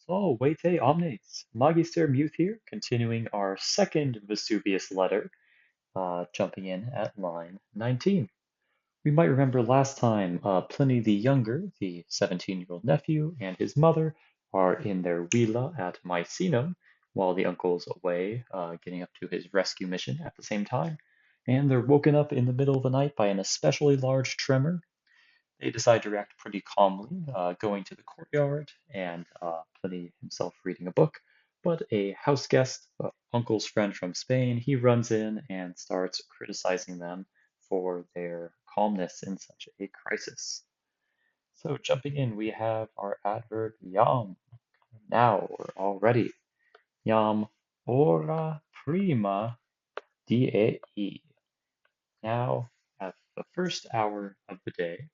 So, vete omnes. Magister Muth here, continuing our second Vesuvius letter, jumping in at line 19. We might remember last time Pliny the Younger, the 17-year-old nephew, and his mother are in their villa at Misenum, while the uncle's away getting up to his rescue mission at the same time. And they're woken up in the middle of the night by an especially large tremor. They decide to react pretty calmly, going to the courtyard and Pliny himself reading a book. But a house guest, uncle's friend from Spain, he runs in and starts criticizing them for their calmness in such a crisis. So jumping in, we have our adverb jam, now or already. Jam ora prima die. Now, at the first hour of the day,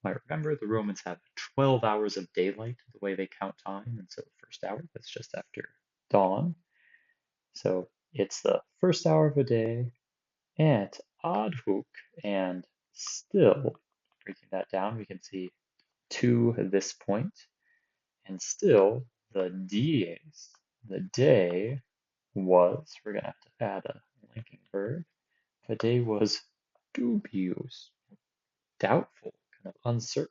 might remember the Romans have 12 hours of daylight, the way they count time, and so the first hour, that's just after dawn. So it's the first hour of a day, and ad hoc, and still, breaking that down, we can see to this point, and still the dies, the day was, we're going to have to add a linking verb, the day was dubious, doubtful, kind of uncertain.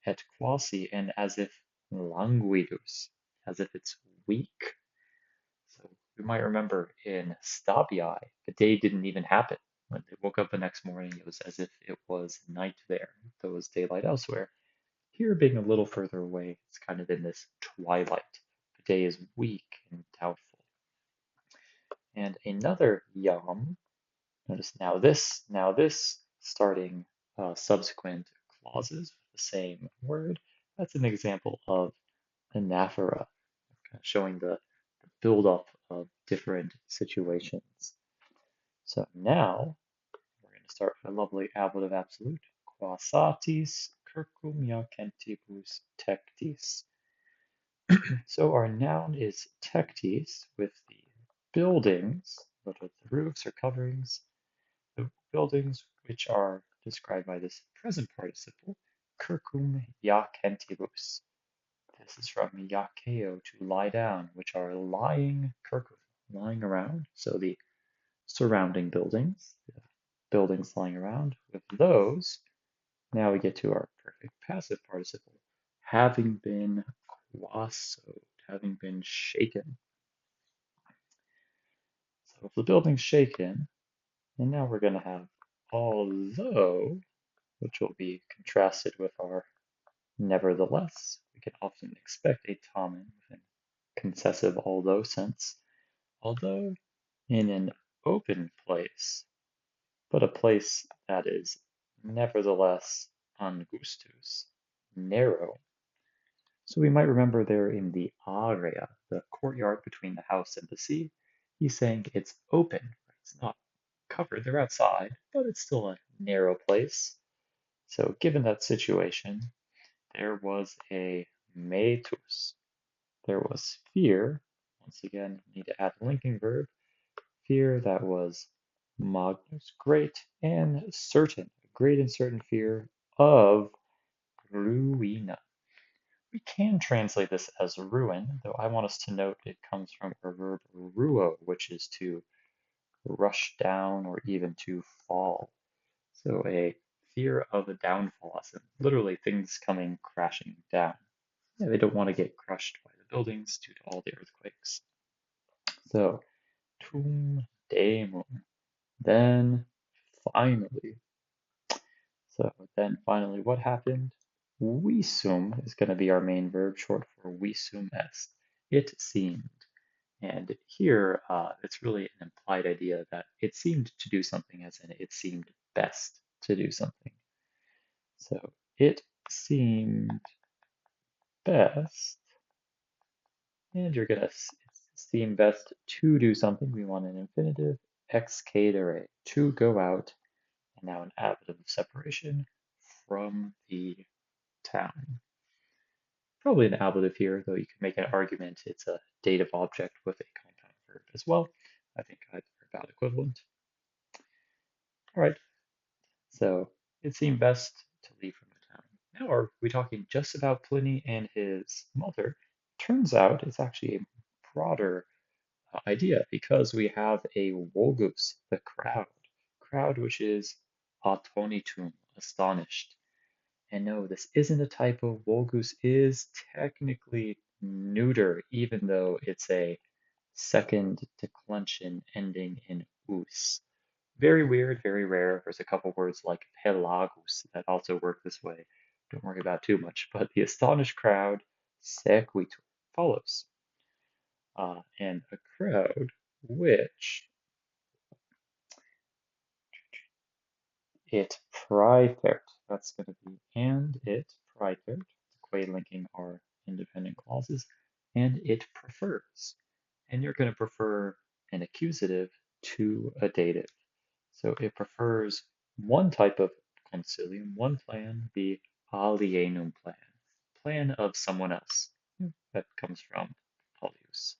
Et quasi, and as if languidus, as if it's weak. So you might remember in Stabii, the day didn't even happen. When they woke up the next morning, it was as if it was night there, though it was daylight elsewhere. Here, being a little further away, it's kind of in this twilight. The day is weak and doubtful. And another yam, notice now this, starting subsequent clauses with the same word. That's an example of anaphora, showing the buildup of different situations. So now we're going to start with a lovely ablative absolute. Quasatis circum iacentibus tectis. So our noun is tectis with the buildings, what are the roofs or coverings, the buildings which are described by this present participle, circum iacentibus. This is from yakeo, to lie down, which are lying, kirkus, lying around. So the surrounding buildings, the buildings lying around. With those, now we get to our perfect passive participle, having been quassoed, having been shaken. So if the building's shaken, and now we're going to have although, which will be contrasted with our nevertheless. We can often expect a Tamen with an concessive although sense, although in an open place, but a place that is nevertheless angustus, narrow. So we might remember there in the area, the courtyard between the house and the sea, he's saying it's open. It's not covered, they're outside, but it's still a narrow place. So given that situation, there was a metus. There was fear. Once again, need to add a linking verb. Fear that was magnus, great, and certain, great and certain fear of ruina. We can translate this as ruin, though I want us to note it comes from a verb ruo, which is to rush down or even to fall. So a fear of a downfall, so literally things coming crashing down. Yeah, they don't want to get crushed by the buildings due to all the earthquakes. So, tum demum. Then finally, then finally, what happened? Visum is going to be our main verb, short for visum est. It seemed. And here, it's really an implied idea that it seemed to do something, as in it seemed best to do something. So, it seemed best, and you're going to seem best to do something. We want an infinitive, excadere, to go out, and now an ablative of separation, from the town. Probably an ablative here, though you can make an argument it's a dative object with a compound verb as well. I think either are about equivalent. All right, so it seemed best to leave from the town. Now are we talking just about Pliny and his mother? turns out it's actually a broader idea because we have a vogus, the crowd which is atonitum, astonished. And no, this isn't a typo. Vogus is technically neuter, even though it's a second declension ending in us. Very weird, very rare. There's a couple words like pelagus that also work this way. Don't worry about too much. But the astonished crowd, sequitur, follows. And a crowd which it praefert. That's going to be and it praefert, quay linking our independent clauses, and it prefers. And you're going to prefer an accusative to a dative. So it prefers one type of concilium, one plan, the alienum plan of someone else. That comes from Pollius.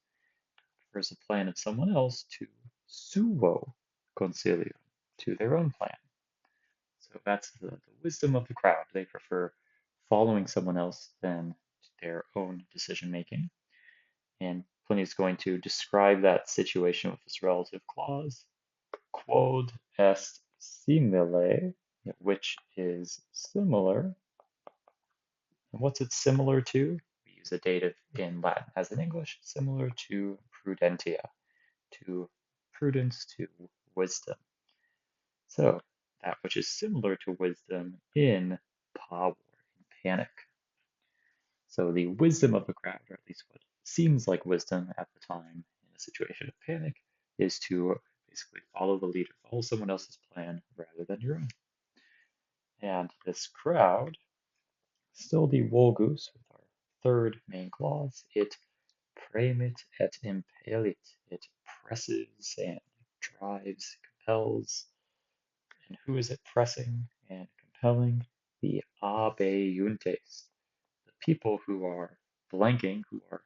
Prefers a plan of someone else to suo concilium, to their own plan. So that's the wisdom of the crowd. They prefer following someone else than their own decision making. And Pliny is going to describe that situation with this relative clause, quod est simile, which is similar. And what's it similar to? We use a dative in Latin as in English, similar to prudentia, to prudence, to wisdom. So that which is similar to wisdom in pavor, in panic. So the wisdom of the crowd, or at least what seems like wisdom at the time in a situation of panic, is to basically follow the leader, follow someone else's plan rather than your own. And this crowd, still the vulgus with our third main clause, it premit et impellit, it presses and drives, compels. And who is it pressing and compelling? The abeiuntes, the people who are blanking, who are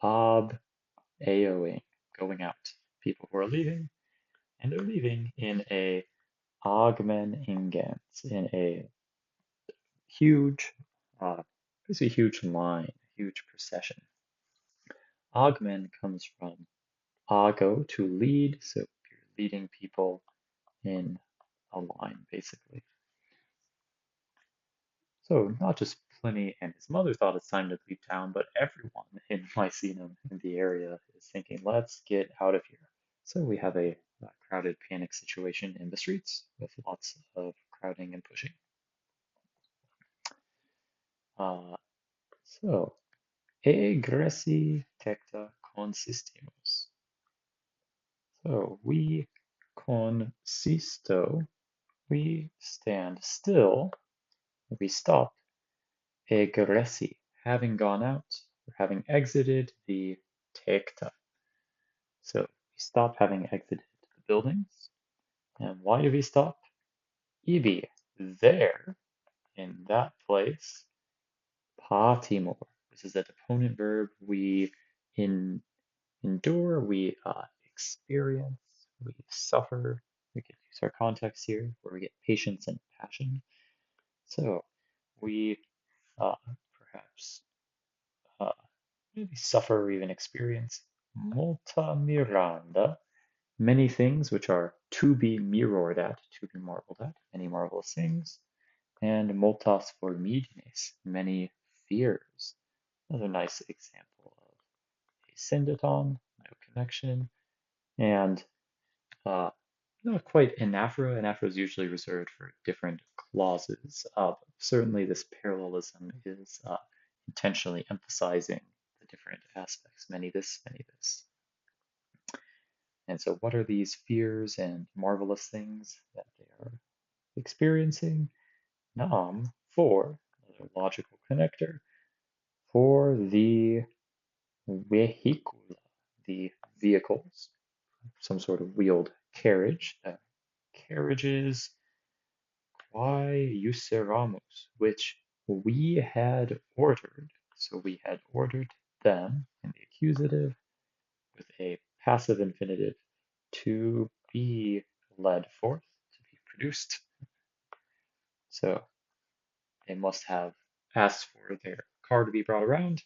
ab-aoing, going out. People who are leaving, and they're leaving in a agmen ingens, in a huge, basically huge line, huge procession. Agmen comes from ago, to lead, so you're leading people in a line, basically. So not just Pliny and his mother thought it's time to leave town, but everyone in Misenum in the area is thinking, let's get out of here. So we have a crowded panic situation in the streets with lots of crowding and pushing. So, egressi tecta consistimus. So we consisto, we stand still, we stop, egressi, having gone out, or having exited the tecta. So we stop having exited the buildings. And why do we stop? Ibi, there, in that place, patimur. This is a deponent verb. We endure, we experience, we suffer. We could use our context here where we get patience and passion. So we perhaps maybe suffer or even experience multa miranda, many things which are to be mirrored at, to be marveled at, many marvelous things, and multas formidines, many fears. Another nice example of a syndeton, no connection, and not quite anaphora. Anaphora is usually reserved for different clauses. Certainly, this parallelism is intentionally emphasizing the different aspects, many this, many this. And so, what are these fears and marvelous things that they are experiencing? Nam, for, another logical connector, for the vehicula, the vehicles, some sort of wheeled carriage, carriages, quae useramus, which we had ordered. So we had ordered them in the accusative with a passive infinitive to be led forth, to be produced. So they must have asked for their car to be brought around,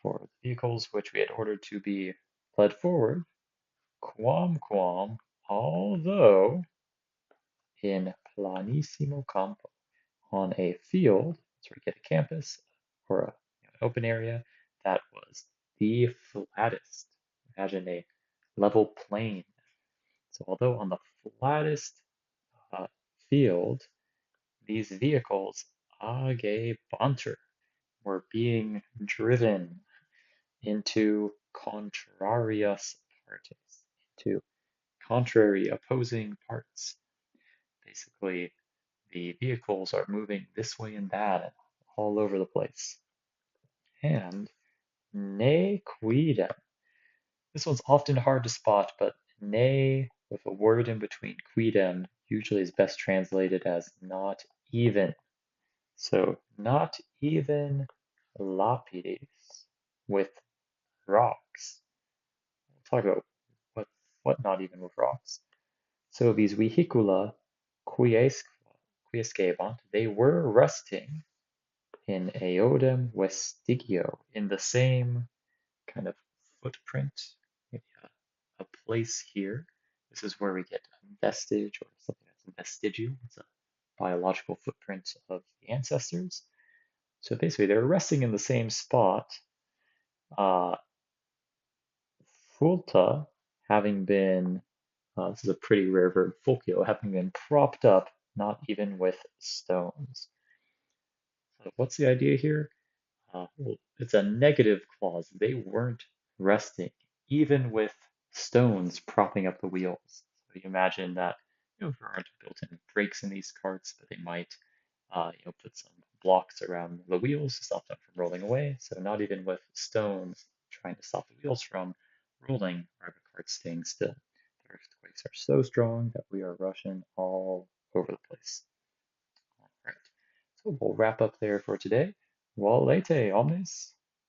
for the vehicles which we had ordered to be led forward, quamquam, although in planissimo campo, on a field, so we get a campus or an open area that was the flattest. Imagine a level plain. So although on the flattest uh, field, these vehicles age banter were being driven into contrarius partes, into contrary opposing parts. Basically, the vehicles are moving this way and that all over the place. And ne quidem. This one's often hard to spot, but ne with a word in between quidem usually is best translated as not even. So not even lapides with rocks. We'll talk about what not even with rocks. So these vehicula quiescebant, they were resting in eodem vestigio, in the same kind of footprint, maybe a place here. This is where we get a vestige or something that's vestigial. It's a biological footprint of the ancestors. So basically, they're resting in the same spot. Fulta having been, this is a pretty rare verb, fulcio, having been propped up, not even with stones. So what's the idea here? Well, it's a negative clause. They weren't resting, even with stones propping up the wheels. So you imagine that there aren't built-in brakes in these carts, but they might put some blocks around the wheels to stop them from rolling away. So not even with stones trying to stop the wheels from rolling are the carts staying still. The earthquakes are so strong that we are rushing all over the place. All right, so we'll wrap up there for today. Valete omnes.